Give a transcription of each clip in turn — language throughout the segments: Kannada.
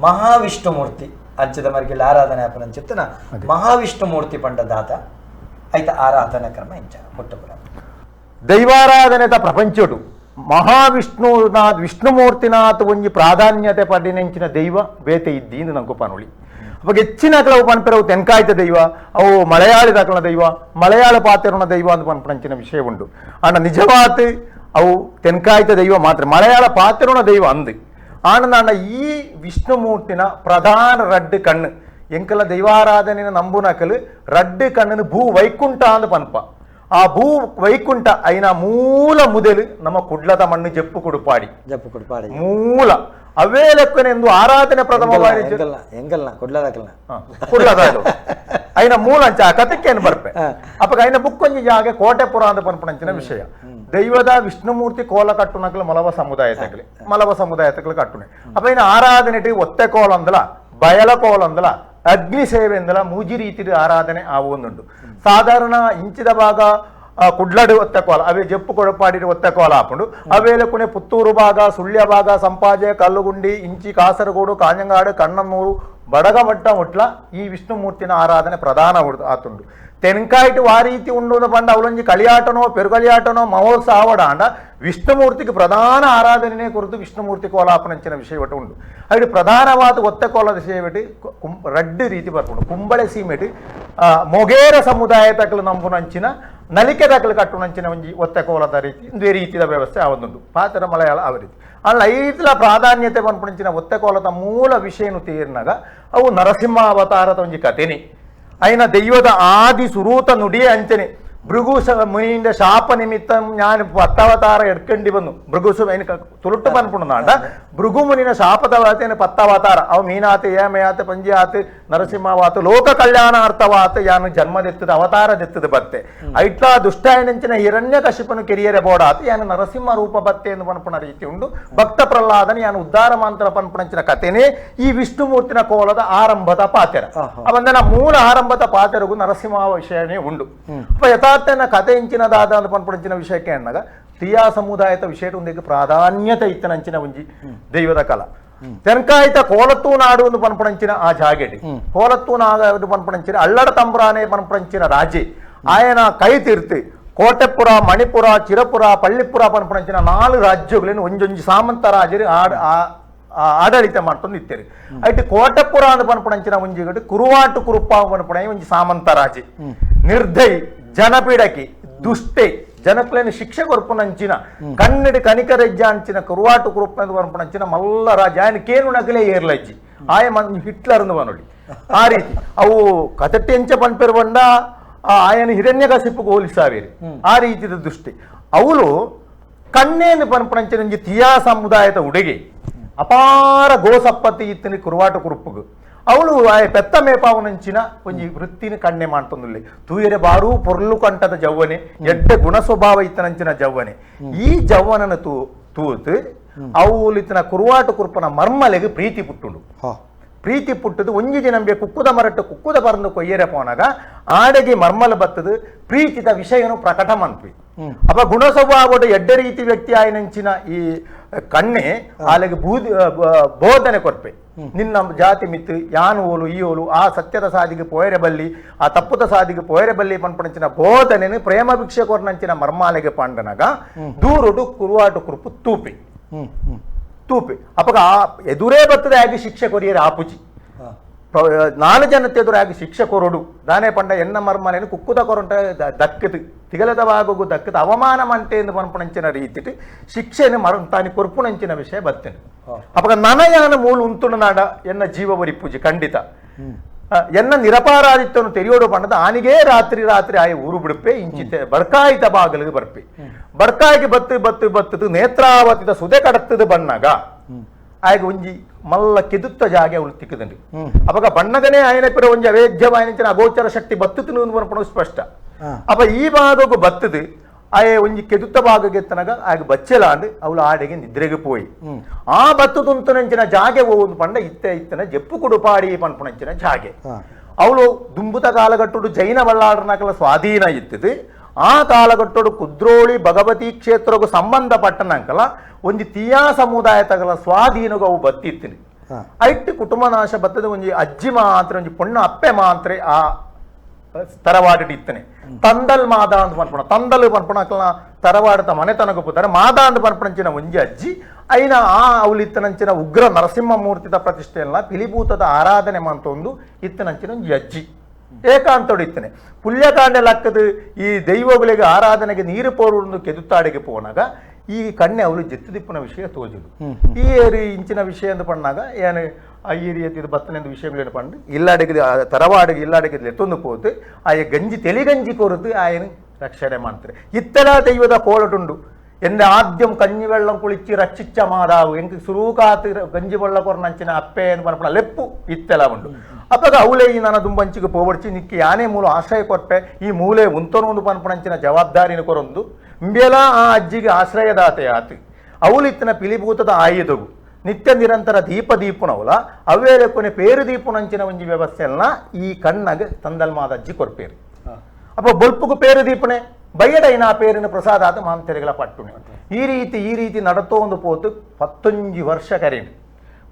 ಮಹಾವಿಷ್ಣುಮೂರ್ತಿ ಅಂಚದ ಮರ್ಗಿಲ್ ಆರಾಧನೆ ಆಪನ ಚಿತ್ತನ ಮಹಾವಿಷ್ಣುಮೂರ್ತಿ ಪಂಡ ದಾತ ಐತ ಆರಾಧನಾ ಕ್ರಮ ಇಂಚ ಮುಟ್ಟಪುರ ದೈವಾರಾಧನೆತ ಪ್ರಪಂಚಡು ಮಹಾವಿಷ್ಣುನಾಥ್ ವಿಷ್ಣುಮೂರ್ತಿನಾಥ್ ಒಂಜಿ ಪ್ರಾಧಾನ್ಯತೆ ಪಡಿನೆಂಚಿನ ದೈವ ಬೇತೆ ಇದ್ದೀಂದು ನಂಕು ಪನುಳಿ ಅವಾಗ ಹೆಚ್ಚಿನ ಅವು ಪನ್ಪೆರವು ತೆನ್ಕಾಯ್ತ ದೈವ ಅವು ಮಲಯಾಳಿ ದಾಖಲ ದೈವ ಮಲಯಾಳ ಪಾತೆರುಣ ದೈವ ಅಂತ ಪನ್ಪಂಚಿನ ವಿಷಯ ಉಂಟು ಆಂಡ ನಿಜವಾತ್ ಅವು ತೆನ್ಕಾಯ್ತ ದೈವ ಮಾತ್ರ ಮಲಯಾಳ ಪಾತೆರುಣ ದೈವ ಅಂದು ಆನಂದ ಈ ವಿಷ್ಣುಮೂರ್ತಿನ ಪ್ರಧಾನ ರಡ್ಡು ಕಣ್ಣು ಎಂಕಲ ದೈವಾರಾಧನೆಯ ನಂಬುನಕಲು ರಡ್ಡು ಕಣ್ಣನು ಭೂ ವೈಕುಂಠ ಅಂದ ಪನ್ಪ ಆ ಭೂ ವೈಕುಂಠ ಐನ ಮೂಲ ಮುದಲು ನಮ್ಮ ಕುಡ್ಲದ ಮಣ್ಣು ಜಪ್ಪು ಕುಡುಪಾಡಿ ಮೂಲ ಅವೇ ಲೆಕ್ಕನೆಂದು ಆರಾಧನೆ ಪ್ರಥಮ ಐನ ಮೂಲ ಅಂಚ ಆ ಕಥಕ್ಕೇನು ಬರ್ಪೆ ಅಪ್ಪ ಐನ ಬುಕ್ಕೊಂಜಿ ಜಾಗೆ ಕೋಟೆಪುರ ಅಂತ ಪನ್ಪಣಂಚಿನ ವಿಷಯ ದೈವದ ವಿಷ್ಣುಮೂರ್ತಿ ಕೋಲ ಕಟ್ಟುನಕ್ಲು ಮಲವ ಸಮುದಾಯತಕ್ಲು ಕಟ್ಟುನೆ ಅಪ್ಪ ಐನ ಆರಾಧನೆ ಒತ್ತೆ ಕೋಲ ಅಂದಲ ಬಯಲ ಕೋಲ ಅಂದಲ ಅಗ್ನಿ ಸೇವೆ ಅಂದಲ ಮೂಜಿ ರೀತಿ ಆರಾಧನೆ ಆವೊಂದುಂಡು ಸಾಧಾರಣ ಇಂಚಿದ ಭಾಗ ಕುಡ್ಲಡು ಒತ್ತಕೋಲ ಅವೇ ಜಪ್ಪು ಕೊಡಪಾಡಿ ಒತ್ತಕೋಲ ಹಾಕೊಂಡು ಅವೇಲೆ ಕುಣೆ ಪುತ್ತೂರು ಭಾಗ ಸುಳ್ಯ ಭಾಗ ಸಂಪಾಜೆ ಕಲ್ಲುಗುಂಡಿ ಇಂಚಿ ಕಾಸರಗೋಡು ಕಾಂಜಂಗಾಡು ಕಣ್ಣಮ್ಮೂರು ಬಡಗಮಟ್ಟ ಮುಟ್ಲ ಈ ವಿಷ್ಣುಮೂರ್ತಿನ ಆರಾಧನೆ ಪ್ರಧಾನ ಆತುಂಡು ತೆನ್ಕಾಯ್ಟು ಆ ರೀತಿ ಉಂಡು ಪಂಡ ಅವಲೊಂಜಿ ಕಳಿಯಾಟನೋ ಪೆರುಕಳಿಯಾಟನೋ ಮಹೋತ್ಸವ ಆವಡಾಂಡ ವಿಷ್ಣುಮೂರ್ತಿಗೆ ಪ್ರಧಾನ ಆರಾಧನೆ ಕುರಿತು ವಿಷ್ಣುಮೂರ್ತಿ ಕೋಲಾಪನಂಚಿನ ವಿಷಯ ಒಟ್ಟು ಉಂಡು ಅಡಿ ಪ್ರಧಾನವಾದ ಒತ್ತೆ ಕೋಲದ ವಿಷಯ ಬಿಟ್ಟು ರಡ್ಡು ರೀತಿ ಬರ್ಕೊಂಡು ಕುಂಬಳೆ ಸೀಮೆಟ್ಟು ಮೊಗೇರ ಸಮುದಾಯ ತಕ್ಕಲು ನಂಬುನಂಚಿನ ನಲಿಕೆ ತಕ್ಕಲು ಕಟ್ಟುನಂಚಿನ ಒಂಜಿ ಒತ್ತೆ ಕೋಲದ ರೀತಿ ಇಂದೇ ರೀತಿಯ ವ್ಯವಸ್ಥೆ ಆವೊಂದುಂಡು ಪಾತ್ರ ಮಲಯಾಳ ಅವ ರೀತಿ ಅಲ್ಲ ಐತಲ ಪ್ರಾಧಾನ್ಯತೆ ಪನ್ಪಂಚಿನ ಒತ್ತೆ ಕೋಲದ ಮೂಲ ವಿಷಯನು ತೀರ್ನಾಗ ಅವು ನರಸಿಂಹ ಅವತಾರದ ಒಂಜಿ ಕಥೆನಿ అయిన దైవದ ఆది సురూత నుడియే అంచనే భృగు మునిండ శాప నిమిత్తం ഞാൻ 10 അവതാര എടുക്കേണ്ടി വന്നു ഭൃഗുസു എനിക്ക് തുളുട്ട് പൻപുണ്ടാണ്ട ഭൃഗു മുനിന ಶಾಪದವಾತೇನೆ 10 ಅವತಾರ ಅವ ಮೀನಾತೆ ಏಮಯಾತೆ ಪಂಜಿಯಾತೆ ನರಸಿಂಹವಾತ ಲೋಕ ಕಲ್ಯಾಣಾರ್ಥವಾತ ಯಾನು ಜನ್ಮದೆತ್ತದ ಅವತಾರದೆತ್ತದ ಬತ್ತೆ ಐಟ್ಲಾ ದುಷ್ಟಾಯನಂಚಿನ ಹಿರಣ್ಯಕಶಿಪನು ಕೆರಿಯರೆ ಬೋಡಾತ ಯಾನು ನರಸಿಂಹ ರೂಪ ಬತ್ತೆ ಎಂದು ಪನ್ಪುಣ ರೀತಿ ಉಂಡು ಭಕ್ತ ಪ್ರಹ್ಲಾದನ ಯಾನು ಉದ್ಧಾರ ಮಂತ್ರ ಪನ್ಪುಣಂಚಿನ ಕಥೆನೇ ಈ ವಿಷ್ಣುಮೂರ್ತಿನ ಕೋಲದ ಆರಂಭದ ಪಾತೆರ ಅವಂದನ ಮೂಲ ಆರಂಭದ ಪಾತೆರಗೂ ನರಸಿಂಹ ವಿಷಯನೇ ಉಂಡು ಅಪ ಕಥೆ ಇಂಚಿನದಾದ ಅಂತ ಪನ್ಪಡಿಂಚಿನ ವಿಷಯಕ್ಕೆ ಅನ್ನಾಗ ಟಿಯಾ ಸಮುದಾಯದ ವಿಷಯ ಒಂದಿಗೆ ಪ್ರಾಧಾನ್ಯತೆ ಇತ್ತನಂಚಿನ ಒಂಜಿ ದೈವದ ಕಲ ತೆನ್ಕಾಯ್ತ ಕೋಲತ್ತೂ ನಾಡು ಒಂದು ಪನ್ಪಡಂಚಿನ ಆ ಜಾಗೆಡಿ ಕೋಲತ್ತೂ ನಾಡು ಪನ್ಪಡಂಚಿನ ಅಳ್ಳಡ ತಂಬ್ರಾನೆ ಪನ್ಪಡಂಚಿನ ರಾಜೆ ಆಯನ ಕೈ ತೀರ್ತಿ ಕೋಟೆಪುರ ಮಣಿಪುರ ಚಿರಪುರ ಪಳ್ಳಿಪುರ ಪನ್ಪಡಂಚಿನ 4 ರಾಜ್ಯಗಳನ್ನು ಒಂಜೊಂಜಿ ಸಾಮಂತ ರಾಜರು ಆಡಳಿತ ಮಾಡ್ಕೊಂಡು ಇತ್ತೇರಿ ಐಟಿ ಕೋಟೆಪುರ ಅಂತ ಪನ್ಪಡಂಚಿನ ಒಂಜಿಗಟ್ಟು ಕುರುವಾಟು ಕುರುಪ್ಪ ಪನ್ಪಡ ಒಂಜಿ ಸಾಮಂತ ರಾಜೆ ನಿರ್ದಯಿ ಜನಪೀಡಕಿ ದುಷ್ಟೆ ಜನಕ್ಲೇನು ಶಿಕ್ಷೆ ಕೊರ್ಪುನಂಚಿನ ಕನ್ನಡಿ ಕನಿಕರೆಜ್ಜ ಅಂಚಿನ ಕುರುವಾಟು ಕುರುಪ್ಪ ಕೊರ್ಪುನಂಚಿನ ಮಲ್ಲ ರಾಜ ఆయన ಕೇನು ನಗಲೇ ಏರ್ಲಜ್ಜಿ ಆಯ ಹಿಟ್ಲರ್ ಬನೊಡಿ ಆ ರೀತಿ ಅವು ಕಥೆಂಚ ಪನ್ಪೆರು ಬಂಡ ఆయన ಹಿರಣ್ಯಕಶಿಪುಗೆ ಹೋಲಿಸಾವೇರಿ ಆ ರೀತಿಯ ದುಷ್ಟೆ ಅವಳು ಕಣ್ಣೇನು ಪನ್ಪುನಂಚಿನ ತಿಯಾ ಸಮುದಾಯದ ಉಡುಗೆ ಅಪಾರ ಗೋಸಪ್ಪತ್ತಿ ಇತ್ತಿನ ಕುರುವಾಟು ಕುರುಪ್ಪುಗು ಅವಳು ಪೆತ್ತ ಮೇಪಾವನಂಚಿನ ಒಂಜಿ ವೃತ್ತಿನ ಕಣ್ಣೆ ಮಾಡ್ತಂದುಲ್ಲೆ ತೂಯರೆ ಬಾರೂ ಪೊರ್ಲು ಕಂಠದ ಜವ್ವನೆ ಎಡ್ಡೆ ಗುಣ ಸ್ವಭಾವ ಇತ್ತನಂಚಿನ ಜವ್ವನೆ ಈ ಜವ್ವನನ ತೂತು ಅವಳು ಇತ್ತಿನ ಕುರುವಾಟು ಕುರುಪನ ಮರ್ಮಲೆಗೆ ಪ್ರೀತಿ ಪುಟ್ಟುಂಡು ಪ್ರೀತಿ ಪುಟ್ಟದು ಒಂಜಿ ದಿನಂಬೆ ಕುಕ್ಕುದ ಮರಟ್ಟು ಕುಕ್ಕುದ ಬರಂದು ಕೊಯ್ಯರೆ ಪೋನಾಗ ಆಡೆಗೆ ಮರ್ಮಲ ಬತ್ತದು ಪ್ರೀತಿದ ವಿಷಯನು ಪ್ರಕಟ ಮನ್ಪಿ ಅಪ್ಪ ಗುಣ ಸ್ವಭಾವದ ಎಡ್ಡೆ ರೀತಿ ವ್ಯಕ್ತಿ ಆಯ್ನಂಚಿನ ಈ ಕಣ್ಣೆ ಆಲೆಗೆ ಬೋಧನೆ ಕೊರ್ಪೆ ನಿನ್ನ ಜಾತಿ ಮಿತ್ತು ಯಾನು ಓಲು ಈ ಓಲು ಆ ಸತ್ಯದ ಸಾದಿಗೆ ಪೋಯರೆ ಬಲ್ಲಿ ಆ ತಪ್ಪುದ ಸಾದಿಗೆ ಪೋಯರೆ ಬಲ್ಲಿ ಪನ್ಪಣಂಚಿನ ಬೋಧನೆ ಪ್ರೇಮ ಭಿಕ್ಷೆ ಕೊರ್ನಂಚಿನ ಮರ್ಮಾಲೆಗೆ ಪಾಂಡನಾಗ ದೂರುಡು ಕುರುವಾಟು ಕುರುಪು ತೂಪಿ ಅಪ್ಪಗ ಎದುರೇ ಬರ್ತದೆ ಆಗಿ ಶಿಕ್ಷೆ ಕೊರಿಯರೆ ಆಪುಜಿ 4 ಜನತೆ ಎದುರಾಗಿ ಶಿಕ್ಷೆ ಕೊರಡು ದಾನೆ ಪಂಡ ಎನ್ನ ಮರ್ಮಲೆಯನ್ನು ಕುಕ್ಕುದ ಕೊರಂಟ ದಕ್ಕದು ತಿಗಲದವಾಗೋಗು ದಕ್ಕದ ಅವಮಾನ ಮಂಟೆ ಎಂದು ಪನ್ಪಣಂಚಿನ ರೀತಿ ಶಿಕ್ಷೆಯನ್ನು ತಾನಿ ಕೊರ್ಪುಣಂಚಿನ ವಿಷಯ ಬರ್ತೇನೆ ಅಪ್ಪಗ ನನಯಾನ ಮೂಲ ಉಂತುಣ ನಾಡ ಎನ್ನ ಜೀವ ಬರಿಪೂಜಿ ಖಂಡಿತ ಎನ್ನ ನಿರಪರಾಧಿತ್ವನು ತೆರೆಯೋಡು ಪಂಡದ ಆನಿಗೆ ರಾತ್ರಿ ಆಯ ಊರು ಬಿಡುಪೆ ಇಂಚಿತೆ ಬಡ್ಕಾಯಿತ ಬಾಗಿಲಿಗೆ ಬರ್ಪೆ ಬಡ್ಕಾಯಿಗೆ ಬತ್ತದು ನೇತ್ರಾವತಿದ ಸುದೆ ಕಡತ್ತದ ಬಣ್ಣಾಗ ಆಯ್ಗ ಒಂಜಿ ಮಲ್ಲ ಕೆದುತ್ತ ಜಾಗೆ ಅವಳು ತಿಕ್ಕದಂಡಿ ಅವಾಗ ಬಣ್ಣಗನೇ ಆಯನ ಪಿರ ಒಂಜಿ ಅವೇದ್ಯವಾಯನಿಂಚಿನ ಅಗೋಚರ ಶಕ್ತಿ ಬತ್ತುತ್ತು ಸ್ಪಷ್ಟ ಅಪ್ಪ ಈ ಭಾಗಕ್ಕೂ ಬತ್ತದು ಆಯ ಒಂಜಿ ಕೆದುತ್ತ ಭಾಗಕ್ಕೆ ತನಗ ಆಗ ಬಚ್ಚೆಲಾಂಡು ಅವಳು ಆಡೆಗೆ ನಿದ್ರೆಗೆ ಪೋಯಿ ಆ ಬತ್ತುದುಂತನಂಚಿನ ಜಾಗೆ ಹೋಗುದು ಪಂಡ ಇತ್ತನ ಜಪ್ಪು ಕುಡುಪಾಡಿ ಪನ್ಪುನಂಚಿನ ಜಾಗೆ ಅವಳು ದುಂಬುತ ಕಾಲಗಟ್ಟುಡು ಜೈನ ಬಳ್ಳಾಡನಕಲ ಸ್ವಾಧೀನ ಇತ್ತದು ಆ ಕಾಲಗಟ್ಟೋಡು ಕುದ್ರೋಳಿ ಭಗವತಿ ಕ್ಷೇತ್ರಕ್ಕೂ ಸಂಬಂಧಪಟ್ಟನಂಕಲ ಒಂಜಿ ತಿಯಾ ಸಮುದಾಯ ತಗಲ ಸ್ವಾಧೀನಗೂ ಅವು ಬತ್ತಿತ್ತಿನಿ ಐಟ್ ಕುಟುಂಬ ನಾಶ ಬತ್ತದ ಒಂಜಿ ಅಜ್ಜಿ ಮಾತ್ರ ಒಂಜಿ ಪೊಣ್ಣ ಅಪ್ಪೆ ಮಾತ್ರ ಆ ತರವಾಡಿ ಇತ್ತನೆ ತಂದಲ್ ಮಾದ ಅಂತ ಪನ್ಪಣ ತಂದಲ್ ಪನ್ಪಣ ತರವಾಡದ ಮನೆತನಗ ಪುತ್ತಾರೆ ಮಾದ ಅಂತ ಪನ್ಪಣಂಚಿನ ಒಂಜಿ ಅಜ್ಜಿ ಐನ ಆ ಅವಳಿತ್ತನಂಚಿನ ಉಗ್ರ ನರಸಿಂಹಮೂರ್ತಿದ ಪ್ರತಿಷ್ಠೆಯಲ್ಲ ಪಿಲಿಭೂತದ ಆರಾಧನೆ ಮಂತೊಂದು ಇತ್ತನಂಚಿನ ಒಂಜಿ ಅಜ್ಜಿ ಏಕಾಂತೋಡು ಇತ್ತನೆ ಪುಲ್ಯಕಾಂಡೆ ಲಕ್ಕದ ಈ ದೈವಗಳಿಗೆ ಆರಾಧನೆಗೆ ನೀರು ಪೋರುಂದು ಕೆದುತ್ತಾಡಿಗೆ ಪೋನಾಗ ಈ ಕಣ್ಣೆ ಅವಳು ಜೆತ್ತು ದಿಪ್ಪನ ವಿಷಯ ತೋಜುದು ಈ ಇಂಚಿನ ವಿಷಯ ಅಂತ ಪಣ್ಣಾಗ ಏನು ಈ ರೀತಿ ಬತ್ತನೆಂದು ವಿಷಯಗಳೇನು ಪಂಡು ಇಲ್ಲಾಡಿಗೆ ತರವಾಡಿಗೆ ಇಲ್ಲಾಡಿಗೆ ಎತ್ತೊಂದು ಪೋತು ಆಯ ಗಂಜಿ ತೆಲಿಗಂಜಿ ಕೊರತು ಆಯನ ರಕ್ಷಣೆ ಮಾಡ್ತಾರೆ ಇತ್ತೆಲ್ಲ ದೈವದ ಕೋಲಟುಂಡು ಎಂದ ಆದ್ಯಂ ಕಂಜಿ വെള്ളം കുളിച്ച് ರಕ್ಷಿಚ್ಚ ಮಾದಾವು ಎಂಕ್ ಸುರೂಕಾತು ಗಂಜಿ വെള്ളം ಕೊರನಂಚಿನ ಅಪ್ಪೆ ಎಂದು ಪನ್ಪಣ ಲೆಪ್ಪು ಇತ್ತೆಲ್ಲ ಉಂಡು ಅಪ್ಪಗ ಅವಲೇ ಈ ನನ್ನ ದುಂಬಂಚಿಗೆ ಪೋವಡ್ಚಿ ನಿಕ್ಕಿ ಯಾನೇ ಮೂಲ ಆಶ್ರಯ ಕೊಟ್ಟೆ ಈ ಮೂಲೆ ಉಂತನೊಂದು ಪನ್ಪಣಂಚಿನ ಜವಾಬ್ದಾರಿನ ಕೊರೊಂದು ಇಂಬೆಲ ಆ ಅಜ್ಜಿಗೆ ಆಶ್ರಯದಾತೆ ಆತು ಅವಳಿತ್ತಿನ ಪಿಲಿಭೂತದ ಆಯುಧವು ನಿತ್ಯ ನಿರಂತರ ದೀಪನವಲ ಅವೇಲೆ ಕೊನೆ ಪೇರು ದೀಪುನಂಚಿನ ಒಂಜಿ ವ್ಯವಸ್ಥೆಯನ್ನ ಈ ಕಣ್ಣಗೆ ತಂದಲ್ಮಾದ ಅಜ್ಜಿ ಕೊರ್ಪೇರು ಅಪ್ಪ ಬೊಲ್ಪುಗು ಪೇರು ದೀಪನೆ ಬಯ್ಯಡೈನ ಆ ಪೇರಿನ ಪ್ರಸಾದ ಆತ ಮಾಂತೆರೆಗಳ ಪಟ್ಟುನೆ ಈ ರೀತಿ ನಡತೋ ಒಂದು ಪೋತು 11 ವರ್ಷ ಕರೀನು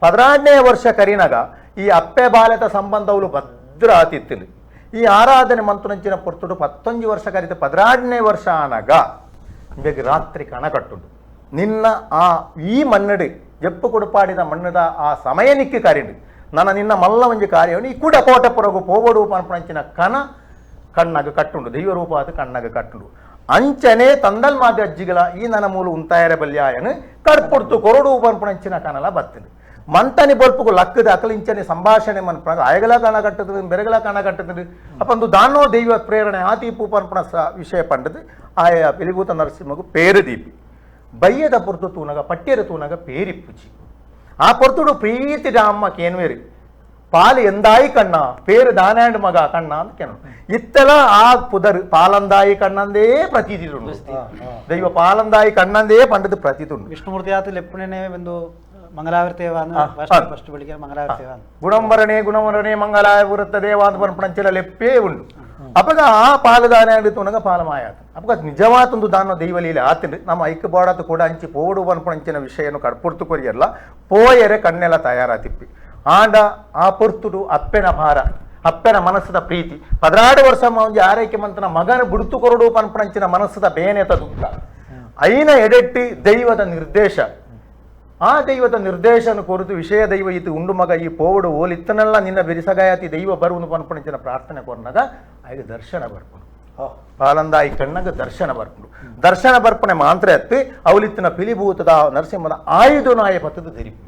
16ನೇ ವರ್ಷ ಕರೀನಾಗ ಈ ಅಪ್ಪೆ ಬಾಲೆತ ಸಂಬಂಧಗಳು ಭದ್ರ ಆತಿತ್ತಿಲು ಈ ಆರಾಧನೆ ಮಂತುನಂಚಿನ ಪೊರ್ತುಡು 11 ವರ್ಷ ಕರೀತ 16ನೇ ವರ್ಷ ಆನಾಗ ಬೇಗ ರಾತ್ರಿ ಕಣ ಕಟ್ಟುಡು ನಿನ್ನ ಆ ಈ ಮನ್ನಡು ಜಪ್ಪು ಕೊಡುಪಾಡಿದ ಮಣ್ಣದ ಆ ಸಮಯ ನಿಕ್ಕಿ ಕರೀಡು ನನ್ನ ನಿನ್ನ ಮಲ್ಲ ಒಂಜಿ ಕಾರ್ಯವನ್ನು ಈ ಕೂಡ ಕೋಟಪುರಗು ಪೋವಡು ಪನ್ಪಣಂಚಿನ ಕಣ್ಣಾಗ ಕಟ್ಟುಂಡು ದೈವ ರೂಪ ಅದು ಕಣ್ಣಾಗ ಕಟ್ಟುಂಡು ಅಂಚನೆ ತಂದಲ್ ಮಾದಿ ಅಜ್ಜಿಗಳ ಈ ನನ್ನ ಮೂಲ ಉಂತಾಯರ ಬಲ್ಯಾಯನು ಕಡ್ಪುಡ್ತು ಕೊರಡು ಪನ್ಪಣಂಚಿನ ಕನಲ ಬರ್ತದೆ ಮಂತನಿ ಬೊಲ್ಪುಗು ಲಕ್ಕದ ಅಕಲಿಂಚನೆ ಸಂಭಾಷಣೆ ಮನ್ಪಣ ಆಯಗಲ ಕಣ ಕಟ್ಟುತ್ತದೆ ಬೆರಗಲ ಕಣ ಕಟ್ಟುತ್ತದೆ ಅಪ್ಪಂದು ದಾನೋ ದೈವ ಪ್ರೇರಣೆ ಆತೀಪು ಪನ್ಪಣ ವಿಷಯ ಪಂಡದು ಆಯ ಪಿಲಿಭೂತ ನರಸಿಂಹಗು ಪೇರು ದೀಪಿ ಬಯ್ಯದ ಪೊರ್ತು ತೂನಗ ಪಟ್ಯರ ತೂನಗ ಪೇರಿಪ್ಪುಚಿ ಆ ಪೊರ್ತುಡು ಪ್ರೀತಿ ಅಮ್ಮ ಕೇನ್ವೇರಿ ಪಾಲು ಎಂದಾಯಿ ಕಣ್ಣ ಪೇರು ದಾನಾಂಡ್ ಮಗ ಕಣ್ಣ ಅಂತ ಕೇನು ಇತ್ತೆಲ್ಲ ಆ ಪುದರ್ ಪಾಲಂದಾಯಿ ಕಣ್ಣಂದೇ ಪ್ರತೀತಿದುಂಡು ದೈವ ಪಾಲಂದಾಯಿ ಕಣ್ಣಂದೇ ಪಂಡದು ಪ್ರತೀತುಂಡು ವಿಷ್ಣುಮೂರ್ತಿ ಆತ ಲೆಪ್ಪಣೆ ಒಂದು ಗುಣಂಬರಣೆ ಮಂಗಲಾವೃತ್ತ ದೇವಾಂತ ಪನ್ಪಣಂಚಿನ ಲೆಪ್ಪೇ ಉಂಡು ಅಪಗ ಆ ಪಾಲದಾನೆ ತುನಗ ಪಾಲಮಾಯಾತ ಅಪಗ ನಿಜವಾತೊಂದು ದಾನ ದೈವಲೀಲೆ ಆತಿಂಡು ನಮ್ಮ ಐಕ್ಯ ಬಾಡತು ಕೂಡ ಅಂಚಿ ಪೋಡು ಪನ್ಪಣಂಚಿನ ವಿಷಯನು ಕಡ್ಪುರ್ತು ಕೊರಿಯಲ್ಲ ಪೋಯರೆ ಕಣ್ಣೆಲ್ಲ ತಯಾರಾತಿಪ್ಪಿ ಆಂಡ ಆ ಪೊರ್ತುಡು ಅಪ್ಪೆನ ಭಾರ ಅಪ್ಪೆನ ಮನಸ್ಸದ ಪ್ರೀತಿ 16 ವರ್ಷ ಒಂಜಿ ಆರೈಕೆ ಮಂತನ ಮಗನ ಬುಡುತು ಕೊರಡು ಪನ್ಪಣಂಚಿನ ಮನಸ್ಸದ ಬೇನೆತ ದುಃಖ ಐನ ಎಡೆಟ್ಟಿ ದೈವದ ನಿರ್ದೇಶ ಆ ದೈವದ ನಿರ್ದೇಶನ ಕೊರತು ವಿಷಯ ದೈವ ಇತ್ತು ಉಂಡು ಮಗ ಈ ಪೋವಡು ಓಲಿತ್ತನೆಲ್ಲ ನಿನ್ನ ಬೆರಿಸಗಾಯತಿ ದೈವ ಬರುವುದು ಪನ್ಪಣಂಚಿನ ಪ್ರಾರ್ಥನೆ ಕೊರ್ನಾಗ ಆಗ ದರ್ಶನ ಬರ್ಕೊಂಡು ಪಾಲಂದಾಯಿ ಕಣ್ಣಗ ದರ್ಶನ ಬರ್ಕೊಂಡು ದರ್ಶನ ಬರ್ಪಣೆ ಮಾತ್ರ ಎತ್ತಿ ಅವಲಿತ್ತಿನ ಪಿಲಿಭೂತದ ನರಸಿಂಹದ ಆಯುಧನಾಯ ಪಥದ ಧರಿಪಿ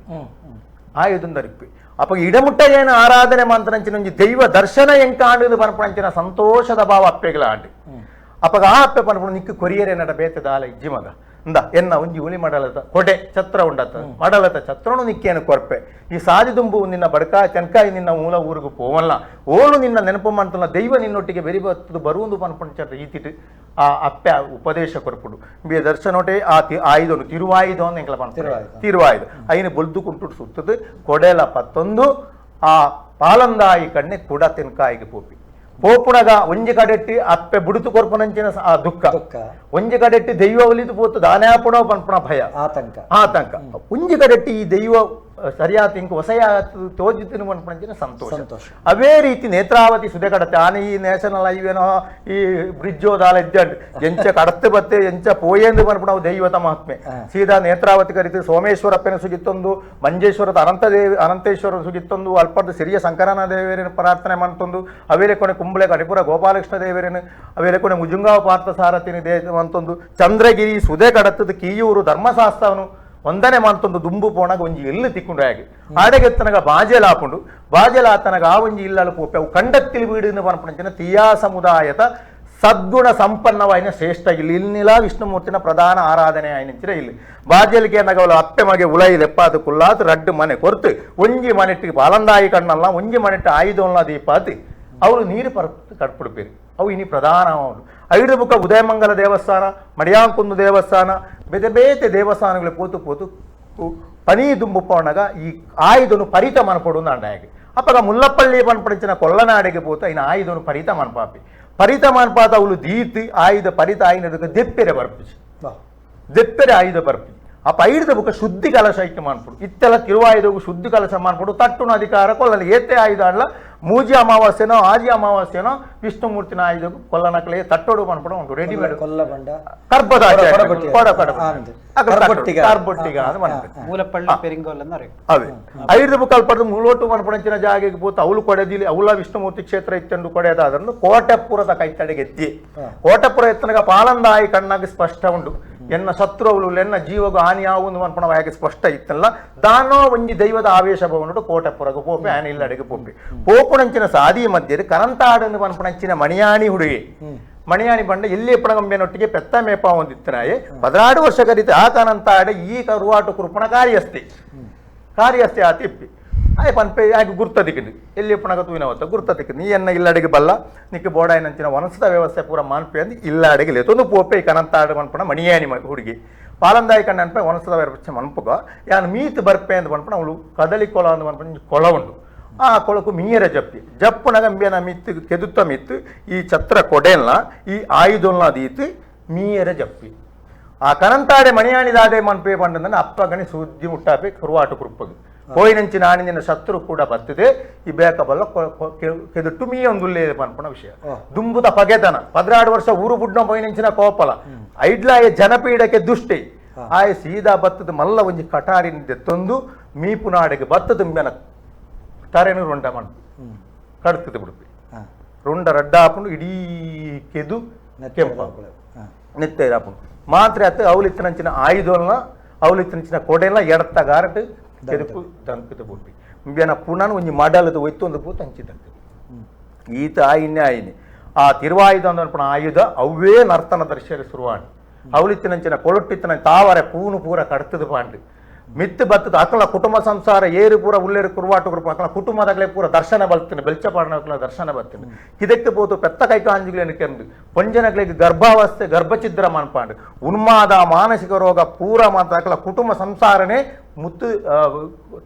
ಆಯುಧನ ಧರಿಪಿ ಅಪ್ಪ ಇಡಮುಟ್ಟ ಏನು ಆರಾಧನೆ ಮಂತ್ರಂಚಿನ ದೈವ ದರ್ಶನ ಎಂಕಾಂಡು ಪನ್ಪಣಂಚಿನ ಸಂತೋಷದ ಭಾವ ಅಪ್ಪೆಗಳ ಆಂಡಿ ಅಪ್ಪಗ ಆ ಅಪ್ಪೆ ಪನ್ಪಣ ನಿಕ್ಕು ಕೊರಿಯರೆ ನಡ ಬೇತದಾಲ ಇಜ್ಜಿ ಮಗ ಇಂದ ಎನ್ನ ಒಂಜಿ ಉಳಿ ಮಡಲತ ಕೊಡೆ ಛತ್ರ ಉಂಡತ ಮಡಲತ ಛತ್ರನು ನಿಕ್ಕೇನು ಕೊರ್ಪೆ ಈ ಸಾದಿದುಂಬು ನಿನ್ನ ಬಡಕ ಚೆನ್ಕಾಯಿ ನಿನ್ನ ಮೂಲ ಊರಿಗೂ ಪೋವಲ್ಲ ಓಲು ನಿನ್ನ ನೆನಪು ಮಂತನ ದೈವ ನಿನ್ನೊಟ್ಟಿಗೆ ಬೆರಿಬತ್ತದು ಬರುವುದು ಪನ್ಪಣಚ ಈತಿಟ್ಟು ಆ ಅಪ್ಪೆ ಉಪದೇಶ ಕೊರ್ಪುಡು ಬಿ ದರ್ಶನೋಟೆ ಆ ಆಯುಧನು ತಿರುವಾಯುಧ ಅಂತ ಎಂಕಲ ಪನ್ಪಣೆ ತಿರುವಾಯುಧ ಐನು ಬೊಲ್ದು ಕುಂಟು ಸುತ್ತದು ಕೊಡೆಲ 11 ಆ ಪಾಲಂದಾಯಿ ಕಣ್ಣೆ ಕೂಡ ತೆನ್ಕಾಯಿಗೆ ಪೋಪಿ ಪೋಪುಣಗ ಒಂಜಿ ಕಡೆಟ್ಟಿ ಅಪ್ಪೆ ಬುಡುತು ಕೊರ್ಪುನಂಚಿನ ಆ ದುಃಖ ಒಂಜಿ ಕಡೆಟ್ಟಿ ದೈವ ಒಲಿದು ಪೋತು ದಾನ್ಯಾಪುಣ ಪನ್ಪುಣ ಭಯ ಆತಂಕ ಒಂಜಿ ಕಡೆಟ್ಟಿ ಈ ದೈವ ಸರಿಯಾದ ಇಂಕ ಹೊಸಯ ತೋಜಿತಿನ ಪನ್ಪುಣಂಚಿನ ಸಂತೋಷ ಅವೇ ರೀತಿ ನೇತ್ರಾವತಿ ಸುದೆ ಕಡತೆ ಆನೆ ಈ ನ್ಯಾಷನಲ್ ಹೈವೇನೋ ಈ ಬ್ರಿಡ್ಜ್ ದಾಲ ಇದ್ದಂಡು ಎಂಚ ಕಡತೆ ಬತ್ತೆ ಎಂಚ ಪೋಯೆಂದು ಪನ್ಪುಣ ದೈವತ ಮಹಾತ್ಮೆ ಸೀದಾ ನೇತ್ರಾವತಿ ಕರಿತು ಸೋಮೇಶ್ವರಪ್ಪನ ಸುಗಿತ್ತೊಂದು ಮಂಜೇಶ್ವರದ ಅನಂತೇಶ್ವರ ಸುಗಿತ್ತೊಂದು ಅಲ್ಪದ ಸಿರಿಯ ಸಂಕರನ ದೇವರೇನು ಪ್ರಾರ್ಥನೆ ಮಂತೊಂದು ಅವೇಲೆ ಕೊನೆ ಕುಂಬಳೆ ಕಡಿಪುರ ಗೋಪಾಲಕೃಷ್ಣ ದೇವರೇನು ಅವೇಲೆ ಕೊನೆ ಮುಜುಂಗಾವ ಪಾರ್ಥ ಸಾರಥಿನಿ ಮಂತೊಂದು ಚಂದ್ರಗಿರಿ ಸುದೆ ಕಡತದ ಕೀಯೂರು ಧರ್ಮಶಾಸ್ತ್ರವನು ಒಂದನೇ ಮಂತೊಂದು ದುಂಬು ಪೋಣಾಗ ಒಂಜಿ ಎಲ್ಲಿ ತಿಕ್ಕೊಂಡು ಆಗಿ ಆಡೆಗೆತ್ತನಗ ಬಾಜೆಲಾಪುಂಡು ಬಾಜೆಲಾತನಗ ಆ ಒಂಜಿ ಇಲ್ಲಲು ಪೋಪೆ ಅವು ಕಂಡತ್ತಿಲಿ ಬೀಡಿನ ಪನ್ಪಣಂಚಿನ ತಿಯಾ ಸಮುದಾಯದ ಸದ್ಗುಣ ಸಂಪನ್ನವಾಯಿನ ಶ್ರೇಷ್ಠ ಇಲ್ಲಿ ಇಲ್ಲಿಲ್ಲ ವಿಷ್ಣುಮೂರ್ತಿನ ಪ್ರಧಾನ ಆರಾಧನೆ ಆಯ್ನಿಂಚಿನ ಇಲ್ಲಿ ಬಾಜೆಲಿಗೆ ನಗವಲು ಅಪ್ಪೆ ಮಗೆ ಉಲೈ ಲೆಪ್ಪಾತು ಕುಲ್ಲಾತು ರಡ್ಡು ಮನೆ ಕೊರ್ತು ಒಂಜಿ ಮನೆಟ್ಟಿಗೆ ಪಾಲಂದಾಯಿ ಕಣ್ಣಲ್ಲ ಒಂಜಿ ಮನೆಟ್ಟು ಆಯುಧವಲ್ಲ ದೀಪಾತಿ ಅವರು ನೀರು ಪರತು ಕಟ್ಪಿಡ್ಪೇರು ಅವು ಇನಿ ಪ್ರಧಾನ ಅವರು ಐದು ಬುಕ್ಕ ಉದಯಮಂಗಲ ದೇವಸ್ಥಾನ ಮಡಿಯಾಂಕುಂದು ದೇವಸ್ಥಾನ ಬೇತೆ ಬೇತೆ ದೇವಸ್ಥಾನಗಳು ಪೋತು ಪನಿ ದುಂಬುಪ್ಪವನಾಗ ಈ ಆಯುಧನು ಪರಿತ ಮನ್ಪಡು ಅಂಡಾಗಿ ಅಪ್ಪಗ ಮುಲ್ಲಪಳ್ಳಿ ಪನ್ಪಡಿಂಚಿನ ಕೊಲ್ಲನಾಡಿಗೆ ಪೋತು ಐನ ಆಯುಧನು ಪರಿತ ಮನ್ಪಾಪಿ ಪರಿತ ಮನ್ಪಾತ ಅವಳು ದೀತಿ ಆಯುಧ ಪರಿತ ಆಯ್ನದಕ್ಕೆ ದೆಪ್ಪೆರೆ ಬರ್ಪಿಸಿ ದೆಪ್ಪೆರೆ ಆಯುಧ ಬರ್ಪಿ ಅಪ್ಪ ಐಡ್ದ ಬುಕ್ಕ ಶುದ್ಧಿ ಕಲಶ ಐಕ್ಯ ಮಾಡ್ಬಿಡು ಇತ್ತೆಲ್ಲ ತಿರುವಾಯುಧವು ಶುದ್ಧಿ ಕಲಶ ಮಾಡ್ಬಿಡು ತಟ್ಟುನ ಅಧಿಕಾರ ಕೊಲ್ಲಲಿ ಏತೆ ಆಯುಧ ಅಲ್ಲ ಮೂಜಿ ಅಮಾವಾಸ್ಯೆನೋ ಆಜಿ ಅಮಾವಾಸ್ಯೆನೋ ವಿಷ್ಣುಮೂರ್ತಿನ ಆಯುಧ ಕೊಲ್ಲನಕ್ಲೆ ತಟ್ಟೋಡು ಮಾಡ್ಬಿಡು ಒಂದು ರೆಡಿಮೇಡ್ ಕೊಲ್ಲಬಂಡ ಕಾರ್ಬೊಟ್ಟಿಗ ಅದೇ ಐದು ಬುಕ್ಕಲ್ ಪಡೆದು ಮೂಲೋಟು ಮನ್ಪಣಂಚಿನ ಜಾಗೆಗೆ ಪೋತು ಅವಳು ಕೊಡೆದಿಲಿ ಅವಳ ವಿಷ್ಣುಮೂರ್ತಿ ಕ್ಷೇತ್ರ ಇತ್ತಂಡು ಕೊಡೆಯದಾದ್ರೂ ಕೋಟೆಪುರದ ಕೈತಡೆಗೆ ಎತ್ತಿ ಕೋಟೆಪುರ ಎತ್ತನಗ ಪಾಲಂದಾಯಿ ಕಣ್ಣಾಗಿ ಸ್ಪಷ್ಟ ಉಂಟು ಎನ್ನ ಶತ್ರುవులు ಎನ್ನ ಜೀವಗೂ ಹಾನಿ ಆಗುವುದು ಅನ್ಪಣವಾಗಿ ಸ್ಪಷ್ಟ ಇತ್ತಲ್ಲ ದಾನೋ ಒಂಜಿ ದೈವದ ಆವೇಶ ಭವನುಡು ಕೋಟೆಪುರಗ ಪೋಪೆ ಆನೆ ಇಲ್ಲಡೆಗೆ ಪೋಪೆ ಪೋಪುಣಂಚಿನ ಸಾದಿ ಮಧ್ಯೆ ಕರಂತಾಡನ್ನು ಅನ್ಪಣಂಚಿನ ಮಣಿಯಾಣಿ ಹುಡುಗಿ ಮಣಿಯಾಣಿ ಬಂಡ ಎಲ್ಲಿ ಪಣಗಂಬೆನೊಟ್ಟಿಗೆ ಪೆತ್ತ ಮೇಪ ಹೊಂದಿತ್ತನಾಯೆ 16 ವರ್ಷ ಕರೀತೆ ಆ ಕರಂತಾಡ ಈ ಕರುವಾಟು ಕುರುಪಣ ಕಾರ್ಯಸ್ತಿ ಆ ತಿಪ್ಪಿ ಆಯ್ ಪನ್ಪೆ ಆಗಿ ಗುರ್ತದಿಕ್ಕಿಂದು ಎಲ್ಲಿ ಪಣಗ ತೂವಿನವತ್ತ ಗುರ್ತದಿಕ್ಕಿಂದು ನೀ ಎನ್ನ ಇಲ್ಲಡೆಗೆ ಬಲ್ಲ ನಿಕ್ಕೆ ಬೋಡಾಯಿನಂಚಿನ ವನಸದ ವ್ಯವಸ್ಥೆ ಪೂರ ಮಾನ್ಪೆ ಅಂದು ಇಲ್ಲಡೆಗೆ ಲೇತೊಂದು ಪೋಪೆ ಕರಂತಾಡ ಮನ್ಪಣ ಮಣಿಯಾಣಿ ಹುಡುಗಿ ಪಾಲಂದಾಯಿ ಕಣ್ಣ ಅನ್ಪೆ ವನಸದ ವ್ಯವಸ್ಥೆ ಮನ್ಪುಗ ಯಾನು ಮೀತು ಬರ್ಪೆ ಅಂತ ಮನ್ಪಣ ಅವಳು ಕದಲಿ ಕೊಳ ಅಂತ ಮನ್ಪಣ ಕೊಳ ಉಂಡು ಆ ಕೊಳಕು ಮೀಯರ ಜಪ್ಪುನಗ ಅಂಬೇನ ಮಿತ್ತು ಕೆದುತ್ತ ಮಿತ್ತು ಈ ಛತ್ರ ಕೊಡೆಲ್ನ ಈ ಆಯುಧಲ್ನ ದೀತು ಮೀಯರ ಜಪ್ಪಿ ಆ ಕರಂತಾಡೆ ಮಣಿಯಾಣಿದಾದೆ ಮನ್ಪೆ ಬಂಡಂದ್ರೆ ಅಪ್ಪಗಣಿ ಸುದ್ದಿ ಮುಟ್ಟಾಪೆ ಕುರುವಾಟು ಕುರುಪದು ಕೋಯಿನಂಚಿನ ಆಣಿನ ಶತ್ರು ಕೂಡ ಬರ್ತದೆ ಈ ಬೇಕಬಲ್ಲ ಕೆದುಟ್ಟು ಮೀಯೊಂದುಲ್ಲೇ ಮನ್ಪಣ ವಿಷಯ ದುಂಬುದ ಪಗೆತನ 16 ವರ್ಷ ಊರು ಬುಡ್ನ ಪೋಯಿನಂಚಿನ ಕೋಪಲ ಐಡ್ಲಾಯ ಜನಪೀಡಕ್ಕೆ ದುಷ್ಟೆ ಆಯ ಸೀದಾ ಬತ್ತದ ಮಲ್ಲ ಒಂಜಿ ಕಟಾರಿನಿಂದ ತಂದು ಮೀಪುನಾಡೆಗೆ ಬತ್ತದ ಬೆನ ತರೇನು ರೊಂಡ ಮಣ್ಣು ಕಡ್ತದೆ ಬಿಡುತ್ತೆ ರೊಂಡ ರಡ್ಡ ಹಾಕೊಂಡು ಇಡೀ ಕೆದು ಕೆಂಪ ನೆತ್ತೆ ಹಾಕೊಂಡು ಮಾತ್ರ ಅತ್ತ ಅವಲಿತ್ತನಂಚಿನ ಆಯುಧನ ಅವಲಿತ್ತನಂಚಿನ ಕೊಡೆಲ್ಲ ಎಡತ್ತಗಾರಟ್ ಕೆದಕು ದಂಕದ ಬುಟ್ಟಿ ಬೇನ ಪುನಃ ಒಂಜಿ ಮಡಲದ ಒಯ್ತು ಒಂದು ಪೂತ ಹಂಚಿದಂತೆ ಈತ ಆಯಿನೆ ಆ ತಿರುವಾಯುಧ ಅಂದಪಣ ಆಯುಧ ಅವೇ ನರ್ತನ ದರ್ಶನ ಶುರುವಾಣಿ ಅವಲಿತ್ತಿನಂಚಿನ ಕೊಳೊಟ್ಟಿತ್ತನ ತಾವರೆ ಪೂನು ಪೂರ ಕಡ್ತದ ಪಾಂಡು ಮಿತ್ತು ಬತ್ತದ ಅಕಲ ಕುಟುಂಬ ಸಂಸಾರ ಏರು ಪೂರ ಉಲ್ಲೇರು ಕುರುವಾಟು ಗ್ರೂಪ್ ಅಕಲ ಕುಟುಂಬದಾಗಲೇ ಪೂರ ದರ್ಶನ ಬಲ್ತೀನಿ ಬೆಲ್ಚಪಾಡನಕಲ ದರ್ಶನ ಬರ್ತೀನಿ ಇದಕ್ಕೆ ಪೋತು ಪೆತ್ತ ಕೈಕಾಂಜಿಗಳೇನು ಕೆಂದು ಪಂಜನಗಳಿಗೆ ಗರ್ಭಾವಸ್ಥೆ ಗರ್ಭಛಿದ್ರ ಮನ್ಪಾಂಡು ಉನ್ಮಾದ ಮಾನಸಿಕ ರೋಗ ಪೂರ ಮಾತಾಕಲ ಕುಟುಂಬ ಸಂಸಾರನೇ ಮುತ್ತು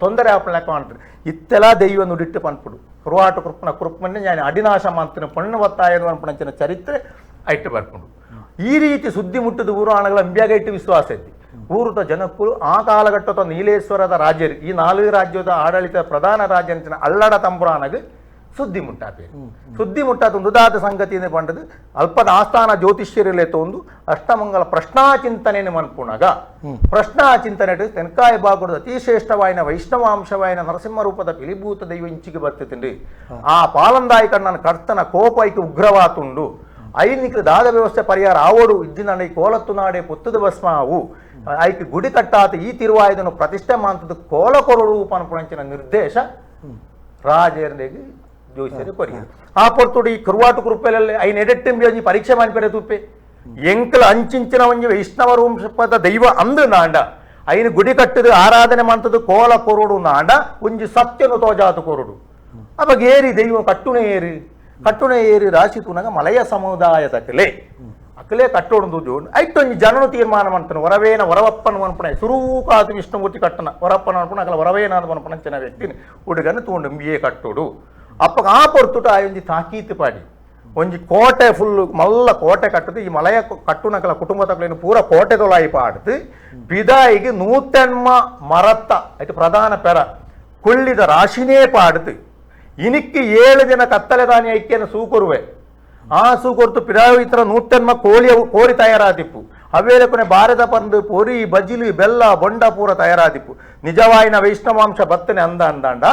ತೊಂದರೆ ಆಪಣಕ ಮಾಡ್ತಾರೆ ಇತ್ತೆಲ್ಲ ದೈವ ನುಡಿಟ್ಟು ಪನ್ಪುಡು ಕುರುವಾಟು ಕೃಪನ ಕುರುಪನ್ನೇ ನಾನು ಅಡಿನಾಶ ಮಾಡ್ತೀನಿ ಪಣ್ಣು ಒತ್ತಾಯನು ಅನ್ಪಣಂಚಿನ ಚರಿತ್ರೆ ಐಟ್ಟು ಬರ್ಕೊಂಡು ಈ ರೀತಿ ಸುದ್ದಿ ಮುಟ್ಟದ ಊರು ಆಣಗಳ ಅಂಬ್ಯಾಗ ಇಟ್ಟು ವಿಶ್ವಾಸ ಐತಿ ಊರುತ ಜನಕ್ಕೂ ಆ ಕಾಲಘಟ್ಟದ ನೀಲೇಶ್ವರದ ರಾಜ್ಯರು ಈ 4 ರಾಜ್ಯದ ಆಡಳಿತ ಪ್ರಧಾನ ರಾಜ್ಯ ಅಂಚಿನ ಅಲ್ಲಡ ತಂಬುರಾನಗ ಸುದ್ದಿ ಮುಟ್ಟಾಪೆ ಸುದ್ದಿ ಮುಟ್ಟಾತ ಮೃದಾದ ಸಂಗತಿಯಿಂದ ಪಂಡದು ಅಲ್ಪದ ಆಸ್ಥಾನ ಜ್ಯೋತಿಷ್ಯರಲ್ಲೇ ತೊಂದು ಅಷ್ಟಮಂಗಲ ಪ್ರಶ್ನಾಚಿಂತನೆ ಮನ್ಪುಣಗ ಪ್ರಶ್ನಾಚಿಂತನೆ ತೆನಕಾಯ ಬಾಗುಡದ ಅತಿಶ್ರೇಷ್ಠವಾಯಿನ ವೈಷ್ಣವಾಂಶವಾಯಿನ ನರಸಿಂಹ ರೂಪದ ಪಿಲಿಭೂತ ದೈವ ಇಂಚಿಗೆ ಬರ್ತೈತಿ ಆ ಪಾಲಂದಾಯಿ ಕಣ್ಣನ ಕರ್ತನ ಕೋಪೈಕೆ ಉಗ್ರವಾತುಂಡು ಐನಿಕ ದಾದ ವ್ಯವಸ್ಥೆ ಪರಿಹಾರ ಆವೋಡು ಇದ್ದಿನ ಕೋಲತ್ತು ನಾಡೆ ಪುತ್ತದ ಭಸ್ಮಾವು ಐಕೆ ಗುಡಿ ಕಟ್ಟಾತ ಈ ತಿರುವಾಯುಧನು ಪ್ರತಿಷ್ಠೆ ಮಾಂತದ ಕೋಲ ಕೊರಡು ಪನ್ಪುಣಂಚಿನ ನಿರ್ದೇಶ ರಾಜೇರಿಗೆ ಜೋಯಿಸರಿ ಕೊರಿಯರು ಆ ಪೊರ್ತುಡು ಈ ಕುರುವಾಟು ಕೃಪೆಯಲ್ಲಿ ಐನ್ ಎಡೆಟ್ಟಿಂಬಿ ಪರೀಕ್ಷೆ ಮಾಡಿಪೆರೆ ತುಪ್ಪೆ ಎಂಕಲ ಅಂಚಿಂಚಿನ ಒಂಜಿ ವೈಷ್ಣವ ರೂಪದ ದೈವ ಅಂದು ನಾಂಡ ಐನು ಗುಡಿ ಕಟ್ಟದು ಆರಾಧನೆ ಮಾಡ್ತದ ಕೋಲ ಕೊರಡು ನಾಂಡ ಒಂಜಿ ಸತ್ಯನು ತೋಜಾತು ಕೊರಡು ಅವಾಗ ಏರಿ ದೈವ ಕಟ್ಟುನೆ ಏರಿ ರಾಶಿ ತುನಗ ಮಲಯ ಸಮುದಾಯದ ಅಕಲೇ ಕಟ್ಟೋಡು ಜೋಡು ಐಟೊಂಜಿ ಜನನು ತೀರ್ಮಾನ ಮಾಡ್ತಾನೆ ಹೊರವೇನ ಹೊರವಪ್ಪನ ಅನ್ಪಣೆ ಸುರೂಕಾತು ವಿಷ್ಣುಮೂರ್ತಿ ಕಟ್ಟನ ಹೊರಪ್ಪನ ಅನ್ಪಣ ಅಕಲ ಹೊರವೇನ ಅನ್ಪಣಂಚಿನ ವ್ಯಕ್ತಿನ ಹುಡುಗನ ತಗೊಂಡು ಬಿಯೇ ಕಟ್ಟೋಡು ಅಪ್ಪಗ ಆ ಪೊರ್ತುಟ ಆ ಒಂಜಿ ತಾಕೀತು ಪಾಡಿ ಒಂಜಿ ಕೋಟೆ ಫುಲ್ ಮಲ್ಲ ಕೋಟೆ ಕಟ್ಟದು ಈ ಮಲಯ ಕಟ್ಟುನಕಲ ಕುಟುಂಬದಕಲೇನು ಪೂರ ಕೋಟೆ ತೊಲಾಯಿ ಪಾಡ್ದು ಬಿದಾಯಿಗೆ 100 ಮರತ್ತ ಐಟು ಪ್ರಧಾನ ಪೆರ ಕೊಳ್ಳಿದ ರಾಶಿನೇ ಪಾಡ್ದು ಇನಿಕ್ಕಿ 7 ದಿನ ಕತ್ತಲೆ ದಾನಿ ಐಕ್ಯನ ಸೂಕುರುವೆ ಆ ಸೂಕೊರ್ತು ಪಿರಾವಿತರ 100 ಕೋರಿ ತಯಾರಾದಿಪ್ಪು ಅವೇಲೆ ಕೊನೆ ಭಾರತ ಪಂದು ಪೊರಿ ಬಜಿಲಿ ಬೆಲ್ಲ ಬೊಂಡ ಪೂರ ತಯಾರಾದಿಪ್ಪು ನಿಜವಾಯಿನ ವೈಷ್ಣವಾಂಶ ಬತ್ತನೆ ಅಂದಾಂಡ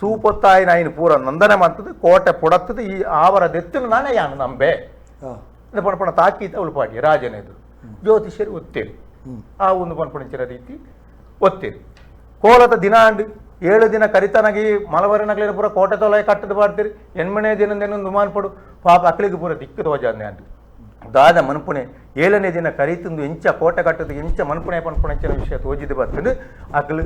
ಸೂಪೊತ್ತಾಯಿನ ಐನು ಪೂರ ನಂದನೆ ಮಾಡ್ತದೆ ಕೋಟೆ ಪುಡತ್ತದು ಈ ಆವರ ದೆತ್ತಿನ ನಾನೇ ಯಾನು ನಂಬೆ ಪಣಪಣ ತಾಕೀತ ಉಳ್ಪಾಡಿ ರಾಜನೆದು ಜ್ಯೋತಿಷ್ಯರು ಒತ್ತೇರಿ ಆ ಒಂದು ಪಣಪಣಿಂಚಿನ ರೀತಿ ಒತ್ತೇರಿ ಕೋಲದ ದಿನಾಂಡು 7 ದಿನ ಕರಿತನಗಿ ಮಲವರಿನಗ್ಲೇನು ಪೂರ ಕೋಟೆ ತೊಲಾಯಿ ಕಟ್ಟದು ಬಾಡ್ತೀರಿ 8ನೇ ದಿನದೇನೊಂದು ಮಾನ್ಪಡು ಪಾಪ ಅಕ್ಲಿಗೆ ಪೂರ ದಿಕ್ಕು ತೋಜಾನೆ ಅಂದು ದಾದ ಮನ್ಪುಣೆ 7ನೇ ದಿನ ಕರಿತಂದು ಎಂಚ ಕೋಟೆ ಕಟ್ಟದು ಎಂಚ ಮನ್ಪುಣೆ ಪನ್ಪುಣಂಚಿನ ವಿಷಯ ತೋಜಿದು ಬರ್ತದೆ ಅಕ್ಲು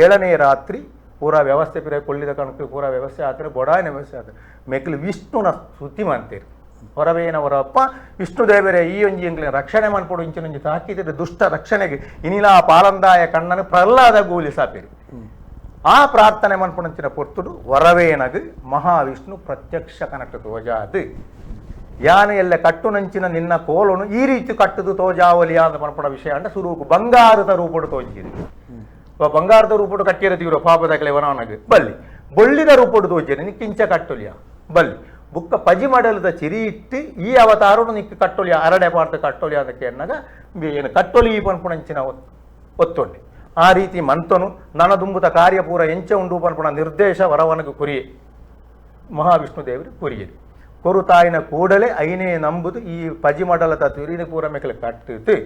7ನೇ ರಾತ್ರಿ ಪೂರ ವ್ಯವಸ್ಥೆ ಪಿರ ಕೊಳ್ಳಿದ ಕಣಕ್ಕೆ ಪೂರ ವ್ಯವಸ್ಥೆ ಆದ್ರೆ ಬೊಡಾಯಿನ ವ್ಯವಸ್ಥೆ ಆದ್ರೆ ಮೆಕ್ಲು ವಿಷ್ಣುನ ಸ್ತುತಿ ಮಾಡ್ತೀರಿ ಹೊರವೇನ ಹೊರಪ್ಪ ವಿಷ್ಣು ದೇವರೇ ಈ ಒಂಜಿ ಎಂಗ್ಲಿನ ರಕ್ಷಣೆ ಮಾಡ್ಕೊಡು ಇಂಚಿನೊಂಜಿ ತಾಕಿದ್ರೆ ದುಷ್ಟ ರಕ್ಷಣೆಗೆ ಇನಿಲ ಪಾಲಂದಾಯ ಕಣ್ಣನು ಪ್ರಹ್ಲಾದ ಗೋಲಿಸಾಪಿರಿ ಆ ಪ್ರಾರ್ಥನೆ ಮನ್ಪುಣಂಚಿನ ಪೊರ್ತುಡು ಹೊರವೇನಗು ಮಹಾವಿಷ್ಣು ಪ್ರತ್ಯಕ್ಷ ಕನಕ ತೋಜಾದು ಯಾನ ಎಲ್ಲ ಕಟ್ಟುನಂಚಿನ ನಿನ್ನ ಕೋಲನು ಈ ರೀತಿ ಕಟ್ಟುದು ತೋಜಾವಲಿಯ ಅಂತ ಪನ್ಪಡ ವಿಷಯ ಅಂದ್ರೆ ಸುರುಕು ಬಂಗಾರದ ರೂಪಡು ತೋಜಿರಿ ಬಂಗಾರದ ರೂಪಡು ಕಟ್ಟಿರತೀವ್ರ ಪಾಪದಾಗಲೇ ವನವನಗೆ ಬಲ್ಲಿ ಬೊಳ್ಳಿದ ರೂಪಡು ತೋಜಿರಿ ನಿ ಕಿಂಚ ಕಟ್ಟುಲಿಯ ಬಲ್ಲಿ ಬುಕ್ಕ ಪಜಿ ಮಾಡಲದ ಚಿರಿ ಇಟ್ಟು ಈ ಅವತಾರನು ನಿಕ್ಕ ಕಟ್ಟೊಲಿಯ ಅರಡೆ ಪಾರ್ಥ ಕಟ್ಟೊಲಿಯ ಅದಕ್ಕೆ ಅನ್ನಗ ಏನು ಕಟ್ಟೊಲಿ ಪನ್ಪುಣಂಚಿನ ಒತ್ತೊಂಡೆ ಆ ರೀತಿ ಮಂತನು ನನದುಂಬುತ ಕಾರ್ಯಪೂರ ಎಂಚ ಉಂಡು ಪನ್ಪುಣ ನಿರ್ದೇಶ ವರವನಗ ಕುರಿಯೆ ಮಹಾವಿಷ್ಣು ದೇವರು ಕುರಿಯರು ಕೊರುತಾಯಿನ ಕೂಡಲೇ ಐನೇ ನಂಬುದು ಈ ಪಜಿಮಡಲದ ತಿರಿನ ಪೂರ ಮೆಕ್ಕಲು ಕಟ್ಟಿತು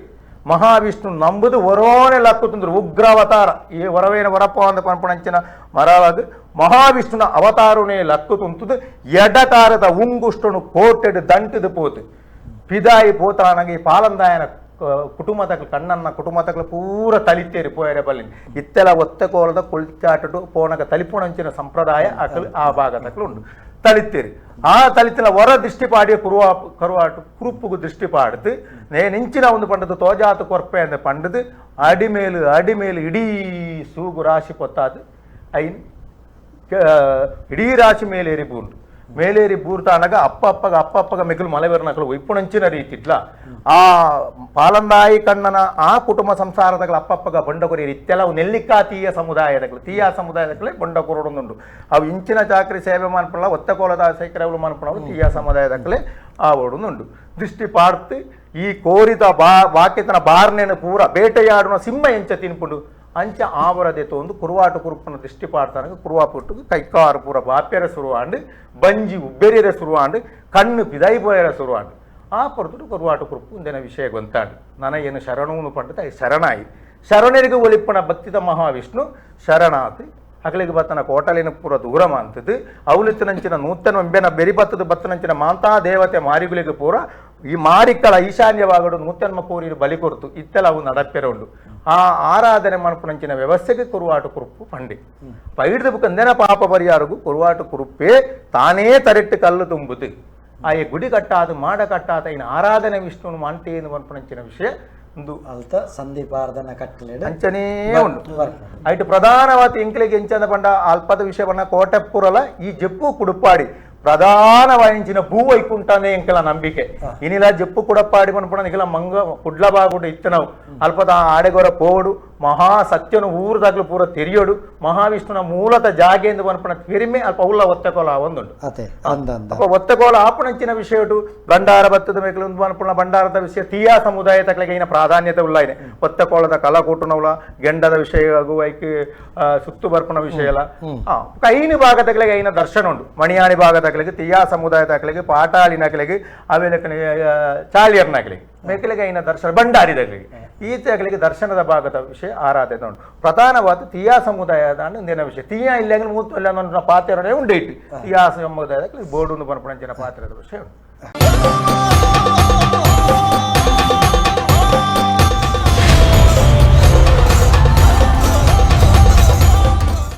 ಮಹಾವಿಷ್ಣು ನಂಬುದು ವರೋನೆ ಲಕ್ಕುತಂದ್ರು ಉಗ್ರಾವತಾರ ಈ ವರವೇನ ವರಪ್ಪ ಅಂತ ಪನ್ಪಣಂಚಿನ ಮರವಾಗ ಮಹಾವಿಷ್ಣುನ ಅವತಾರನೇ ಲಕ್ಕುತುಂತುದು ಎಡಕಾರದ ಉಂಗುಷ್ಟನು ಕೋಟೆಡು ದಂಟಿದು ಪೋತು ಪಿದಾಯಿ ಪೋತಾನಗೆ ಪಾಲಂದಾಯನ ಕುಟುಂಬದಕ್ಲು ಕಣ್ಣನ್ನ ಕುಟುಂಬದಕ್ಲು ಪೂರ ತಲಿತೇರಿ ಪೋಯರೆ ಬಲ್ಲಿನ ಇತ್ತೆಲ್ಲ ಒತ್ತಕೋಲದ ಕುಳಿಚಾಟು ಪೋನಗ ತಲಿಪುಣಂಚಿನ ಸಂಪ್ರದಾಯ ಅಕಲು ಆ ಭಾಗದಕ್ಲು ಉಂಟು ತಲಿತೇರಿ ಆ ತಲಿತಿನ ವರ ದೃಷ್ಟಿಪಾಡಿಯ ಕರುವಾಟು ಕುರುಪ್ಪುಗು ದೃಷ್ಟಿಪಾಡ್ದು ನೆಂಚಿನ ಒಂದು ಪಂಡದು ತೋಜಾತು ಕೊರ್ಪೆ ಅಂತ ಪಂಡದು ಅಡಿಮೇಲು ಇಡೀ ಸೂಗು ರಾಶಿ ಪೊತ್ತಾದು ಐನ್ ಇಡೀ ರಾಶಿ ಮೇಲೇರಿ ಬೂಂಡು ಮೇಲೇರಿ ಬೂರ್ತ అనಗ ಅಪ್ಪಪ್ಪಗ ಮೆಗುಲು ಮಲೆವೆರ್ನಕಲು ಇಪ್ಪುಣಂಚಿನ ರೀತಿ ಇಟ್ಲ ಆ ಪಾಲಂದಾಯಿ ಕಣ್ಣನ ಆ ಕುಟುಂಬ ಸಂಸಾರದಗಳ ಅಪ್ಪಪ್ಪಗ ಬಂಡಕೊರಿ ಇತ್ತೆಲ್ಲ ನೆಲ್ಲಿಕಾ ತೀಯ ಸಮುದಾಯದಗಳೇ ಬಂಡಕೊರೊಂದುಂಡು ಅವು ಇಂಚಿನ ಚಾಕರಿ ಸೇವೆ ಮನ್ಪಲ್ಲ ಒತ್ತಕೋಲದ ಸೈಕರಗಳು ಮನ್ಪಣವು ತೀಯ ಸಮುದಾಯದಗಳೇ ಆ ಓಡುಂದುಂಡು ದೃಷ್ಟಿ ಪಾಡ್ತು ಈ ಕೋರಿದ ವಾಕ್ಯತನ ಬಾರ್ನೇನು ಪೂರ ಬೇಟೆಯಾಡುವ ಸಿಂಹ ಎಂಚ ತಿನ್ಪುಂಡು ಅಂಚ ಆವರದೆ ತೋಂದು ಕುರುವಾಟು ಕುರುಪನ ದೃಷ್ಟಿ ಪಾಡ್ತಾನ ಕುರುವಾ ಪುಟ್ಟು ಕೈಕಾರು ಪೂರ ಬಾಪ್ಯರ ಸುರುವಾಂಡು ಬಂಜಿ ಉಬ್ಬೆರಿಯರ ಸುರುವಾಂಡು ಕಣ್ಣು ಪಿದೈಪೋಯರ ಸುರುವಾಂಡು ಆ ಪೊರತು ಕುರುವಾಟು ಕುರುಪು ಒಂದಿನ ವಿಷಯ ಗೊಂತಾಂಡು ನನಗೇನು ಶರಣೂನು ಪಂಡತ ಶರಣಾಯಿ ಶರಣರಿಗೂ ಒಲಿಪ್ಪಣ ಭಕ್ತಿದ ಮಹಾವಿಷ್ಣು ಶರಣಾತಿ ಅಕಲಿಗೆ ಬತ್ತನ ಕೋಟಲಿನ ಪೂರ ದೂರ ಮಾಂತದ್ದು ಅವಲಿತ್ತಿನಂಚಿನ ನೂತನ ಒಂಬೆನ ಬೆರಿಬತ್ತದ ಬತ್ತನಂಚಿನ ಮಾಂತಾ ದೇವತೆ ಮಾರಿಗುಲಿಗೆ ಪೂರ ಈ ಮಾರಿಕ್ಕಳ ಈಶಾನ್ಯವಾಗಡು ನೂತನ್ಮ ಕೋರಿರು ಬಲಿ ಕೊರ್ತು ಇತ್ತೆಲ್ಲ ಅವು ನಡಪೆರೊಂಡು ಆ ಆರಾಧನೆ ಮನಪುನಂಚಿನ ವ್ಯವಸ್ಥೆಗೆ ಕುರುವಾಟು ಕುರುಪು ಪಂಡಿ ಪೈಡ್ದು ಬುಕ್ಕಂದೆನ ಪಾಪ ಪರಿಯಾರಿಗೂ ಕುರುವಾಟು ಕುರುಪೇ ತಾನೇ ತರೆಟ್ಟು ಕಲ್ಲು ತುಂಬುದು ಆ ಗುಡಿ ಕಟ್ಟಾದು ಮಾಡ ಕಟ್ಟಾದ ಇನ್ನು ಆರಾಧನೆ ವಿಷ್ಣುನು ಮಾಂಟೇನು ಮನಪುನಂಚಿನ ವಿಷಯ ಒಂದು ಅಲ್ತ ಸಂದೀಪಾರ್ಧನ ಕಟ್ಟಲೆ ಅಂಚನೇ ಉಂಟು ಐಟು ಪ್ರಧಾನವಾದ ಎಂಕ್ಲೆಗೆ ಎಂಚಂದ ಪಂಡ ಅಲ್ಪದ ವಿಷಯವನ್ನ ಕೋಟೆಪ್ಪುರಲ ಈ ಜಪ್ಪು ಕುಡುಪಾಡಿ ಪ್ರಧಾನ ವಾయించిన ಭೂ ವೈಕುಂಠನೇ ಎಂಕಲ ನಂಬಿಕೆ ಇನಿಲ ಜಪ್ಪು ಕುಡಪ್ಪಾಡಿ ಪನ್ಪುಣ ನಿಖಲ ಮಂಗ ಕುಡ್ಲ ಬಾಗುಡು ಇತ್ತನವು ಅಲ್ಪದ ಆಡೆಗೊರ ಪೋಡು ಮಹಾ ಸತ್ಯನು ಊರದಾಗ್ಲು ಪೂರ ತೆರಿಯೋಡು ಮಹಾವಿಷ್ಣುನ ಮೂಲತ ಜಾಗೆ ಎಂದು ಪನ್ಪುಣ ತಿರಿಮೆ ಅಲ್ಪ ಉಲ್ಲ ಒತ್ತಕೋಲ ಒಂದುಂಟು ಅಪ್ಪ ಒತ್ತಕೋಲ ಆಪುಣಂಚಿನ ವಿಷಯಟು ಭಂಡಾರ ಬತ್ತದ ಮೇಕಲು ಒಂದು ಪನ್ಪುಣ ಭಂಡಾರದ ವಿಷಯ ತೀಯಾ ಸಮುದಾಯ ತಕ್ಲೆಗೆ ಇನ ಪ್ರಾಧಾನ್ಯತೆ ಉಳ್ಳಾಯಿನೆ ಒತ್ತಕೋಲದ ಕಲಕೂಟನವುಲ ಗೆಂಡದ ವಿಷಯ ಐಕಿ ಸುತ್ತು ಬರ್ಪಣ ವಿಷಯ ಎಲ್ಲ ಕೈನಿ ಭಾಗದಗಳಿಗೆ ಐನ ದರ್ಶನ ಉಂಟು ಮಣಿಯಾಣಿ ಭಾಗದಗಳಿಗೆ ತೀಯಾ ಸಮುದಾಯದಗಳಿಗೆ ಪಾಟಾಳಿನಗಳಿಗೆ ಆಮೇಲೆ ಚಾಳಿಯರ್ನಗಳಿಗೆ ಮೇಕಲಿಗೆ ಐನ ದರ್ಶನ ಭಂಡಾರಿದಗಳಿಗೆ ಈಚೆಗಳಿಗೆ ದರ್ಶನದ ಭಾಗದ ವಿಷಯ ಆರಾಧನೆ ಉಂಟು ಪ್ರಧಾನವಾದ ತೀಯಾ ಸಮುದಾಯದ ಒಂದಿನ ವಿಷಯ ತೀಯಾ ಇಲ್ಲೆಂದ್ರೆ ಮೂತ್ತು ಪಾತ್ರೆ ಉಂಡೈತು ತೀಯಾ ಸಮುದಾಯದಲ್ಲಿ ಬೋರ್ಡು ಪನ್ಪುಣಂಚಿನ ಪಾತ್ರದ ವಿಷಯ ಉಂಟು